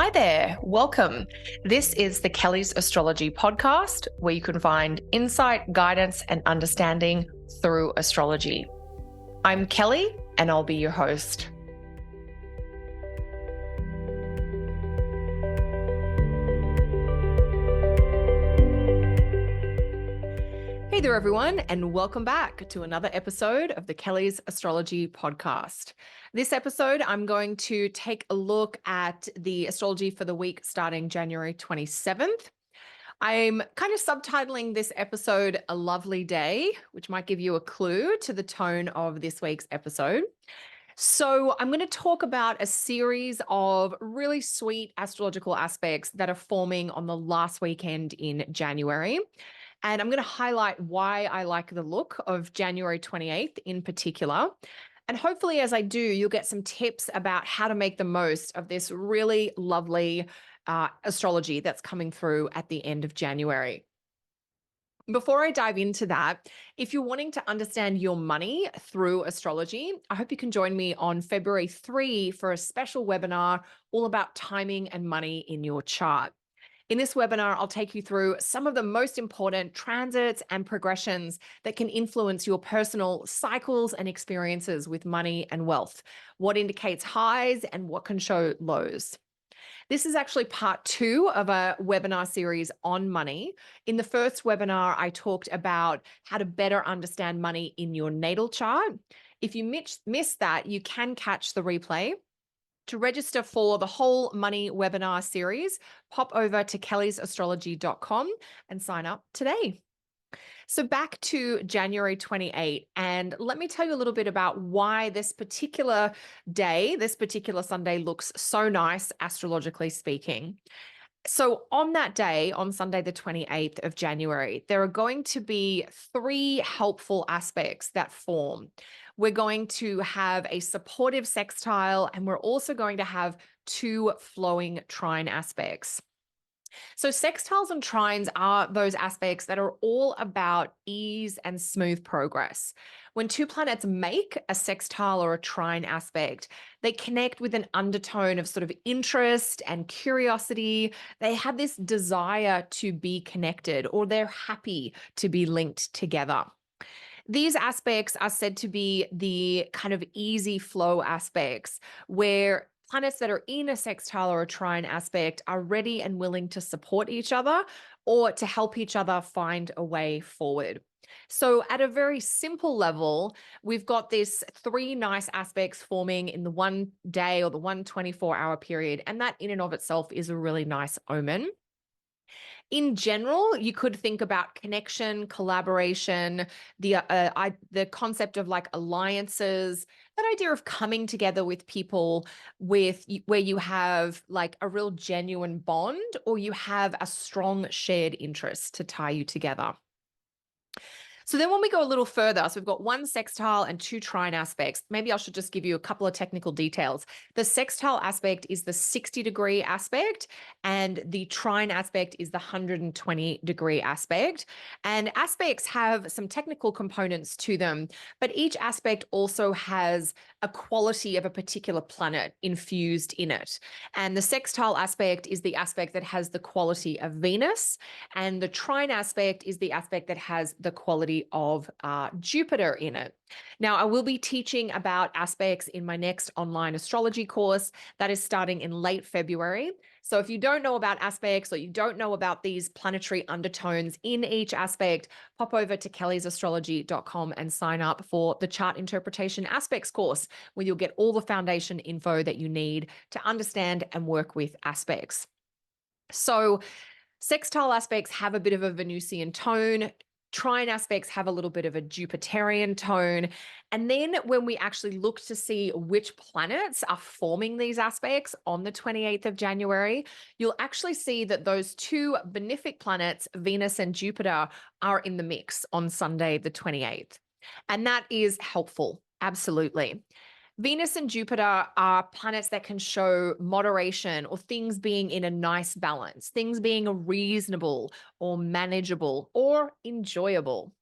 Hi there, welcome. This is the Kelly's Astrology podcast, where you can find insight, guidance, and understanding through astrology. I'm Kelly, and I'll be your host. Hey there, everyone, and welcome back to another episode of the Kelly's Astrology podcast. This episode, I'm going to take a look at the astrology for the week starting January 27th. I'm kind of subtitling this episode A Lovely Day, which might give you a clue to the tone of this week's episode. So I'm going to talk about a series of really sweet astrological aspects that are forming on the last weekend in January. And I'm going to highlight why I like the look of January 28th in particular. And hopefully, as I do, you'll get some tips about how to make the most of this really lovely astrology that's coming through at the end of January. Before I dive into that, if you're wanting to understand your money through astrology, I hope you can join me on February 3 for a special webinar all about timing and money in your chart. In this webinar, I'll take you through some of the most important transits and progressions that can influence your personal cycles and experiences with money and wealth, what indicates highs and what can show lows. This is actually part 2 of a webinar series on money. In the first webinar, I talked about how to better understand money in your natal chart. If you missed that, you can catch the replay. To register for the whole money webinar series, pop over to kellysastrology.com and sign up today. So back to January 28, and let me tell you a little bit about why this particular day, this particular Sunday looks so nice, astrologically speaking. So on that day, on Sunday, the 28th of January, there are going to be 3 helpful aspects that form. We're going to have a supportive sextile, and we're also going to have 2 flowing trine aspects. So sextiles and trines are those aspects that are all about ease and smooth progress. When 2 planets make a sextile or a trine aspect, they connect with an undertone of sort of interest and curiosity. They have this desire to be connected, or they're happy to be linked together. These aspects are said to be the kind of easy flow aspects where planets that are in a sextile or a trine aspect are ready and willing to support each other or to help each other find a way forward. So at a very simple level, we've got these 3 nice aspects forming in the one day or the 1 24-hour period, and that in and of itself is a really nice omen. In general, you could think about connection, collaboration, the concept of like alliances, that idea of coming together with people where you have like a real genuine bond, or you have a strong shared interest to tie you together. So then when we go a little further, so we've got 1 sextile and 2 trine aspects. Maybe I should just give you a couple of technical details. The sextile aspect is the 60-degree aspect, and the trine aspect is the 120-degree aspect. And aspects have some technical components to them, but each aspect also has a quality of a particular planet infused in it. And the sextile aspect is the aspect that has the quality of Venus, and the trine aspect is the aspect that has the quality of Jupiter in it. Now, I will be teaching about aspects in my next online astrology course that is starting in late February. So if you don't know about aspects, or you don't know about these planetary undertones in each aspect, pop over to kellysastrology.com and sign up for the chart interpretation aspects course, where you'll get all the foundation info that you need to understand and work with aspects. So sextile aspects have a bit of a Venusian tone. Trine aspects have a little bit of a Jupiterian tone. And then when we actually look to see which planets are forming these aspects on the 28th of January, you'll actually see that those 2 benefic planets, Venus and Jupiter, are in the mix on Sunday, the 28th. And that is helpful, absolutely. Venus and Jupiter are planets that can show moderation, or things being in a nice balance, things being reasonable or manageable or enjoyable.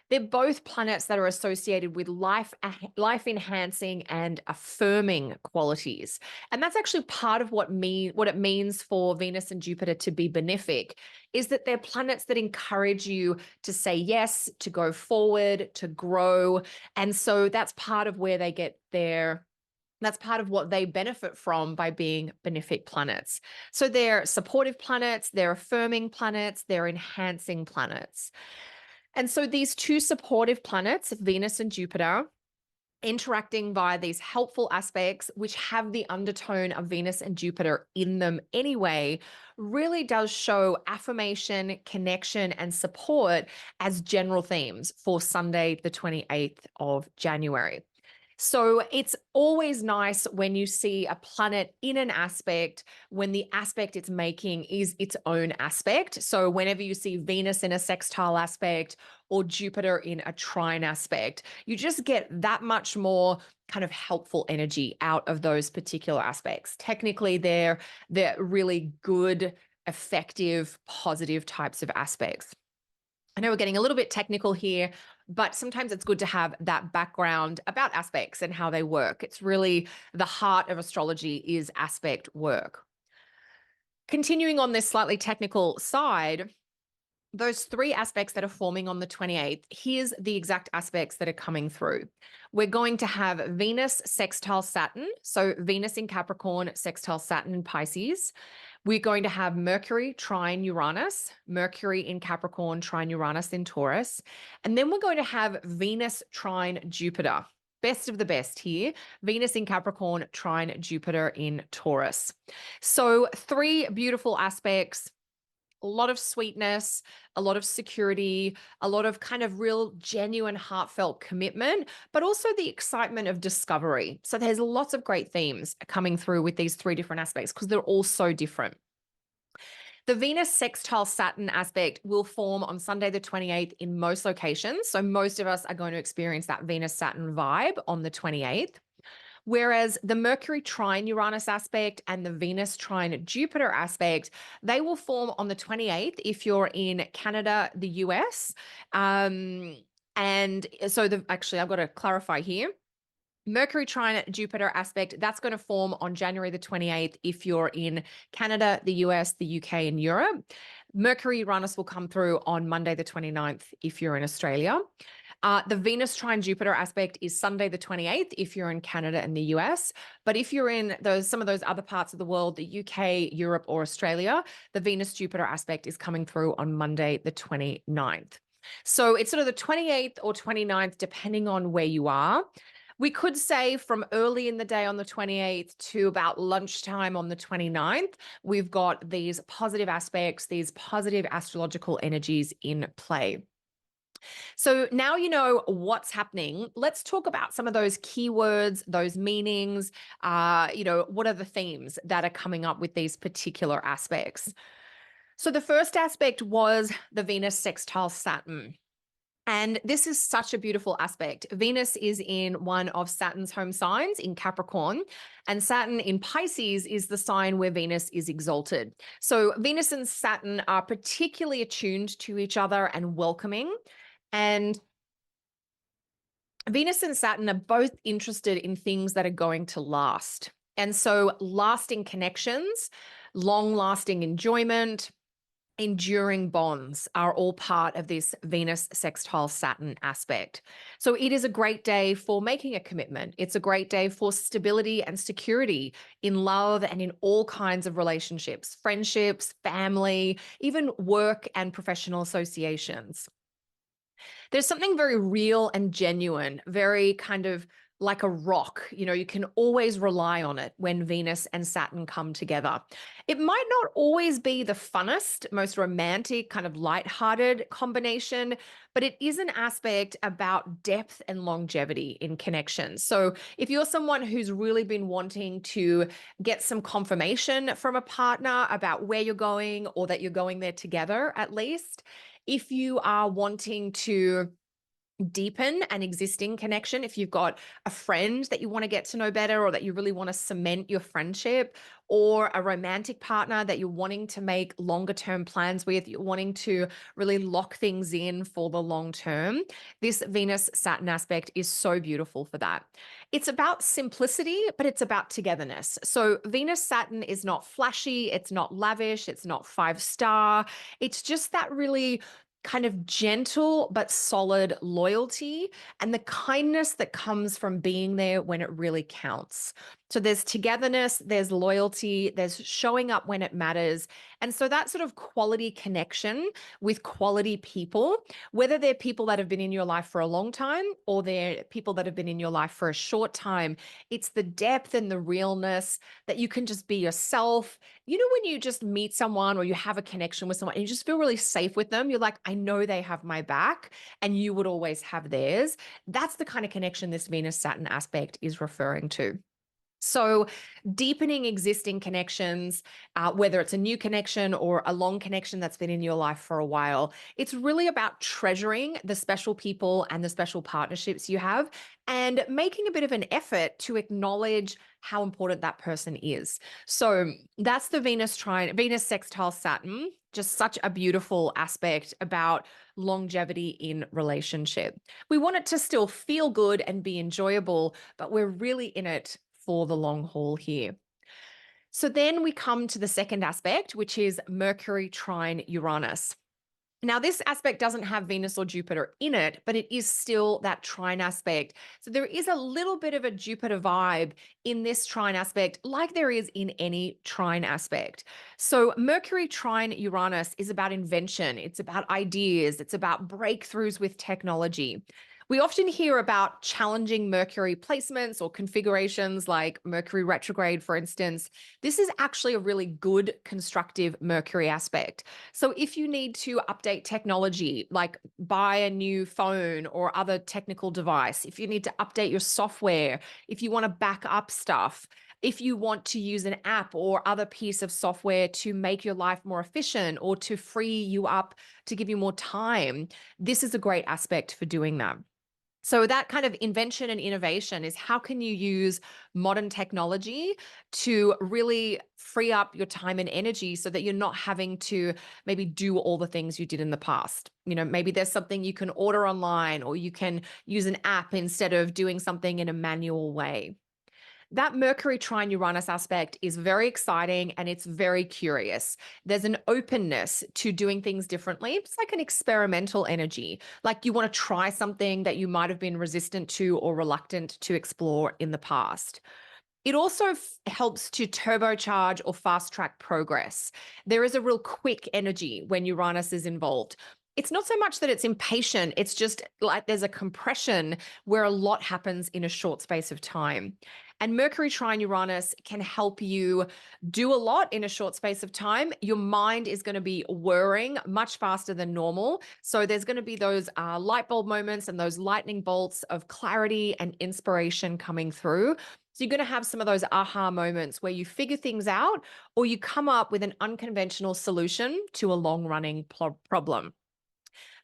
They're both planets that are associated with life enhancing and affirming qualities. And that's actually part of what it means for Venus and Jupiter to be benefic, is that they're planets that encourage you to say yes, to go forward, to grow. And so that's part of where they get that's part of what they benefit from by being benefic planets. So they're supportive planets, they're affirming planets, they're enhancing planets. And so these two supportive planets, Venus and Jupiter, interacting via these helpful aspects, which have the undertone of Venus and Jupiter in them anyway, really does show affirmation, connection, and support as general themes for Sunday, the 28th of January. So it's always nice when you see a planet in an aspect, when the aspect it's making is its own aspect. So whenever you see Venus in a sextile aspect or Jupiter in a trine aspect, you just get that much more kind of helpful energy out of those particular aspects. Technically, they're really good, effective, positive types of aspects. I know we're getting a little bit technical here, but sometimes it's good to have that background about aspects and how they work. It's really the heart of astrology is aspect work. Continuing on this slightly technical side, those three aspects that are forming on the 28th, here's the exact aspects that are coming through. We're going to have Venus sextile Saturn, so Venus in Capricorn, sextile Saturn in Pisces. We're going to have Mercury trine Uranus, Mercury in Capricorn, trine Uranus in Taurus. And then we're going to have Venus trine Jupiter. Best of the best here. Venus in Capricorn, trine Jupiter in Taurus. So three beautiful aspects. A lot of sweetness, a lot of security, a lot of kind of real genuine heartfelt commitment, but also the excitement of discovery. So there's lots of great themes coming through with these three different aspects because they're all so different. The Venus sextile Saturn aspect will form on Sunday the 28th in most locations. So most of us are going to experience that Venus Saturn vibe on the 28th. Whereas the Mercury trine Uranus aspect and the Venus trine Jupiter aspect, they will form on the 28th if you're in Canada, the US. And so actually, I've got to clarify here. Mercury trine Jupiter aspect, that's going to form on January the 28th if you're in Canada, the US, the UK, and Europe. Mercury Uranus will come through on Monday the 29th if you're in Australia. The Venus trine Jupiter aspect is Sunday the 28th if you're in Canada and the US. But if you're in some of those other parts of the world, the UK, Europe, or Australia, the Venus Jupiter aspect is coming through on Monday the 29th. So it's sort of the 28th or 29th, depending on where you are. We could say from early in the day on the 28th to about lunchtime on the 29th, we've got these positive aspects, these positive astrological energies in play. So now you know what's happening. Let's talk about some of those keywords, those meanings, what are the themes that are coming up with these particular aspects. So the first aspect was the Venus sextile Saturn. And this is such a beautiful aspect. Venus is in one of Saturn's home signs in Capricorn, and Saturn in Pisces is the sign where Venus is exalted. So Venus and Saturn are particularly attuned to each other and welcoming. And Venus and Saturn are both interested in things that are going to last. And so lasting connections, long-lasting enjoyment, enduring bonds are all part of this Venus sextile Saturn aspect. So it is a great day for making a commitment. It's a great day for stability and security in love and in all kinds of relationships, friendships, family, even work and professional associations. There's something very real and genuine, very kind of like a rock. You can always rely on it when Venus and Saturn come together. It might not always be the funnest, most romantic, kind of lighthearted combination, but it is an aspect about depth and longevity in connections. So if you're someone who's really been wanting to get some confirmation from a partner about where you're going or that you're going there together, at least, if you are wanting to deepen an existing connection. If you've got a friend that you want to get to know better, or that you really want to cement your friendship, or a romantic partner that you're wanting to make longer term plans with, you're wanting to really lock things in for the long term, this Venus Saturn aspect is so beautiful for that. It's about simplicity, but it's about togetherness. So Venus Saturn is not flashy, it's not lavish, it's not 5 star. It's just that really kind of gentle but solid loyalty and the kindness that comes from being there when it really counts. So there's togetherness, there's loyalty, there's showing up when it matters. And so that sort of quality connection with quality people, whether they're people that have been in your life for a long time or they're people that have been in your life for a short time, it's the depth and the realness that you can just be yourself. You know, when you just meet someone or you have a connection with someone and you just feel really safe with them, you're like, I know they have my back and you would always have theirs. That's the kind of connection this Venus Saturn aspect is referring to. So, deepening existing connections, whether it's a new connection or a long connection that's been in your life for a while, it's really about treasuring the special people and the special partnerships you have and making a bit of an effort to acknowledge how important that person is. So, that's the Venus trine, Venus sextile Saturn, just such a beautiful aspect about longevity in relationship. We want it to still feel good and be enjoyable, but we're really in it for the long haul here. So then we come to the second aspect, which is Mercury trine Uranus. Now, this aspect doesn't have Venus or Jupiter in it, but it is still that trine aspect. So there is a little bit of a Jupiter vibe in this trine aspect, like there is in any trine aspect. So Mercury trine Uranus is about invention, it's about ideas, it's about breakthroughs with technology. We often hear about challenging Mercury placements or configurations like Mercury retrograde, for instance. This is actually a really good constructive Mercury aspect. So if you need to update technology, like buy a new phone or other technical device, if you need to update your software, if you want to back up stuff, if you want to use an app or other piece of software to make your life more efficient or to free you up to give you more time, this is a great aspect for doing that. So that kind of invention and innovation is how can you use modern technology to really free up your time and energy so that you're not having to maybe do all the things you did in the past. You know, maybe there's something you can order online or you can use an app instead of doing something in a manual way. That Mercury trine Uranus aspect is very exciting and it's very curious. There's an openness to doing things differently. It's like an experimental energy, like you want to try something that you might have been resistant to or reluctant to explore in the past. It also helps to turbocharge or fast track progress. There is a real quick energy when Uranus is involved. It's not so much that it's impatient, it's just like there's a compression where a lot happens in a short space of time. And Mercury trine Uranus can help you do a lot in a short space of time. Your mind is going to be whirring much faster than normal. So there's going to be those light bulb moments and those lightning bolts of clarity and inspiration coming through. So you're going to have some of those aha moments where you figure things out or you come up with an unconventional solution to a long-running problem.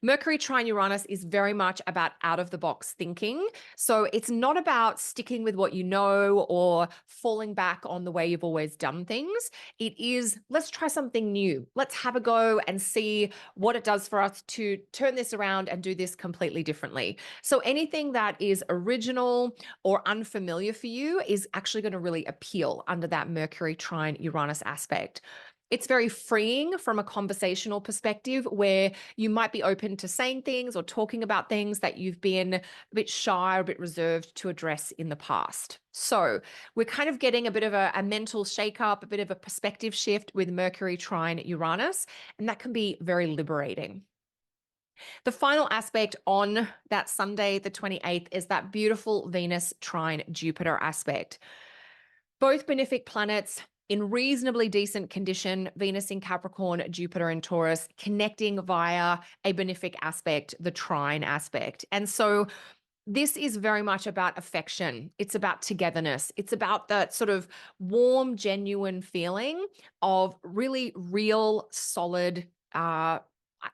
Mercury trine Uranus is very much about out of the box thinking. So it's not about sticking with what you know or falling back on the way you've always done things. It is, let's try something new. Let's have a go and see what it does for us to turn this around and do this completely differently. So anything that is original or unfamiliar for you is actually going to really appeal under that Mercury trine Uranus aspect. It's very freeing from a conversational perspective where you might be open to saying things or talking about things that you've been a bit shy or a bit reserved to address in the past. So we're kind of getting a bit of a mental shakeup, a bit of a perspective shift with Mercury trine Uranus, and that can be very liberating. The final aspect on that Sunday, the 28th, is that beautiful Venus trine Jupiter aspect. Both benefic planets in reasonably decent condition, Venus in Capricorn, Jupiter in Taurus, connecting via a benefic aspect, the trine aspect. And so this is very much about affection. It's about togetherness. It's about that sort of warm, genuine feeling of really real, solid,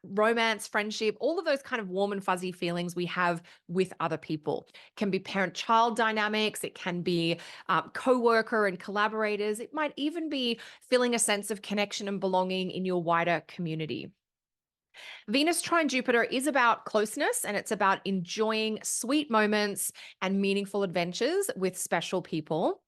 romance, friendship, all of those kind of warm and fuzzy feelings we have with other people. It can be parent-child dynamics. It can be co-worker and collaborators. It might even be feeling a sense of connection and belonging in your wider community. Venus trine Jupiter is about closeness, and it's about enjoying sweet moments and meaningful adventures with special people.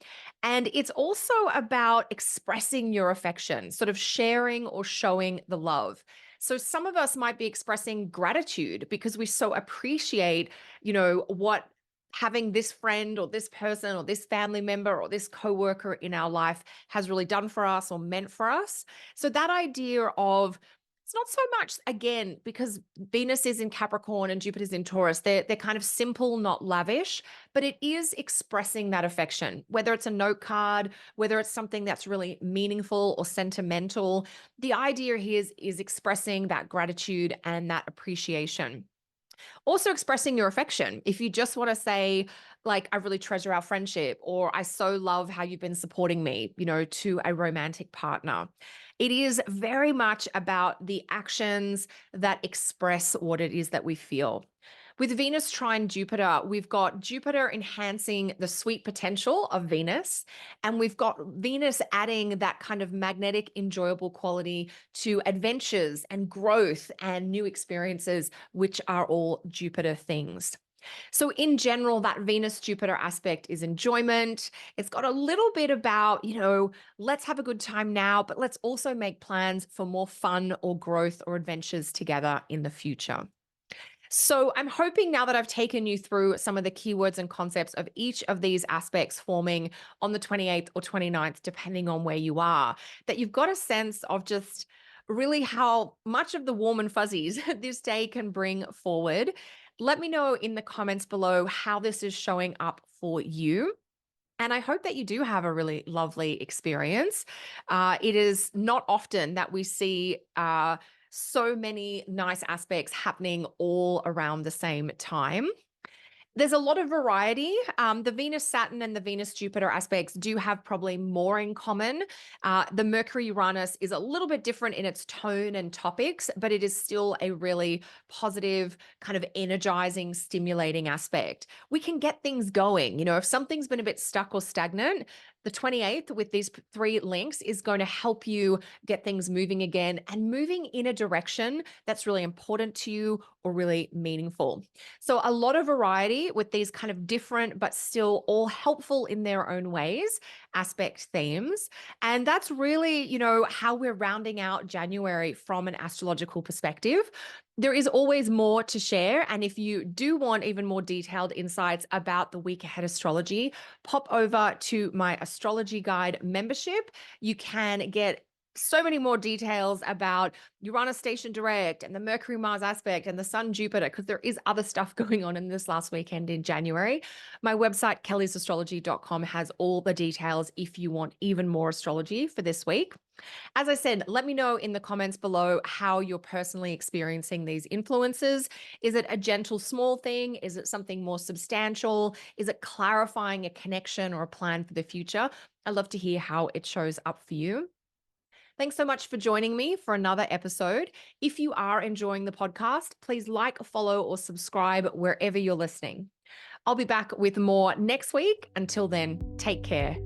And it's also about expressing your affection, sort of sharing or showing the love. So some of us might be expressing gratitude because we so appreciate, what having this friend or this person or this family member or this coworker in our life has really done for us or meant for us. So that idea of, it's not so much, again, because Venus is in Capricorn and Jupiter's in Taurus. They're kind of simple, not lavish, but it is expressing that affection, whether it's a note card, whether it's something that's really meaningful or sentimental. The idea here is expressing that gratitude and that appreciation. Also expressing your affection. If you just want to say, like, I really treasure our friendship, or I so love how you've been supporting me, to a romantic partner. It is very much about the actions that express what it is that we feel. With Venus trine Jupiter, we've got Jupiter enhancing the sweet potential of Venus, and we've got Venus adding that kind of magnetic, enjoyable quality to adventures and growth and new experiences, which are all Jupiter things. So in general, that Venus Jupiter aspect is enjoyment. It's got a little bit about, let's have a good time now, but let's also make plans for more fun or growth or adventures together in the future. So I'm hoping now that I've taken you through some of the keywords and concepts of each of these aspects forming on the 28th or 29th, depending on where you are, that you've got a sense of just really how much of the warm and fuzzies this day can bring forward. Let me know in the comments below how this is showing up for you. And I hope that you do have a really lovely experience. It is not often that we see so many nice aspects happening all around the same time. There's a lot of variety. The Venus Saturn and the Venus Jupiter aspects do have probably more in common. The Mercury Uranus is a little bit different in its tone and topics, but it is still a really positive, kind of energizing, stimulating aspect. We can get things going. If something's been a bit stuck or stagnant, the 28th with these three links is going to help you get things moving again and moving in a direction that's really important to you or really meaningful. So a lot of variety with these kind of different, but still all helpful in their own ways, aspect themes. And that's really, how we're rounding out January from an astrological perspective. There is always more to share. And if you do want even more detailed insights about the week ahead astrology, pop over to my astrology guide membership. You can get so many more details about Uranus station direct and the Mercury Mars aspect and the Sun Jupiter, because there is other stuff going on in this last weekend in January. My website, kellysastrology.com, has all the details if you want even more astrology for this week. As I said, let me know in the comments below how you're personally experiencing these influences. Is it a gentle, small thing? Is it something more substantial? Is it clarifying a connection or a plan for the future? I'd love to hear how it shows up for you. Thanks so much for joining me for another episode. If you are enjoying the podcast, please like, follow, or subscribe wherever you're listening. I'll be back with more next week. Until then, take care.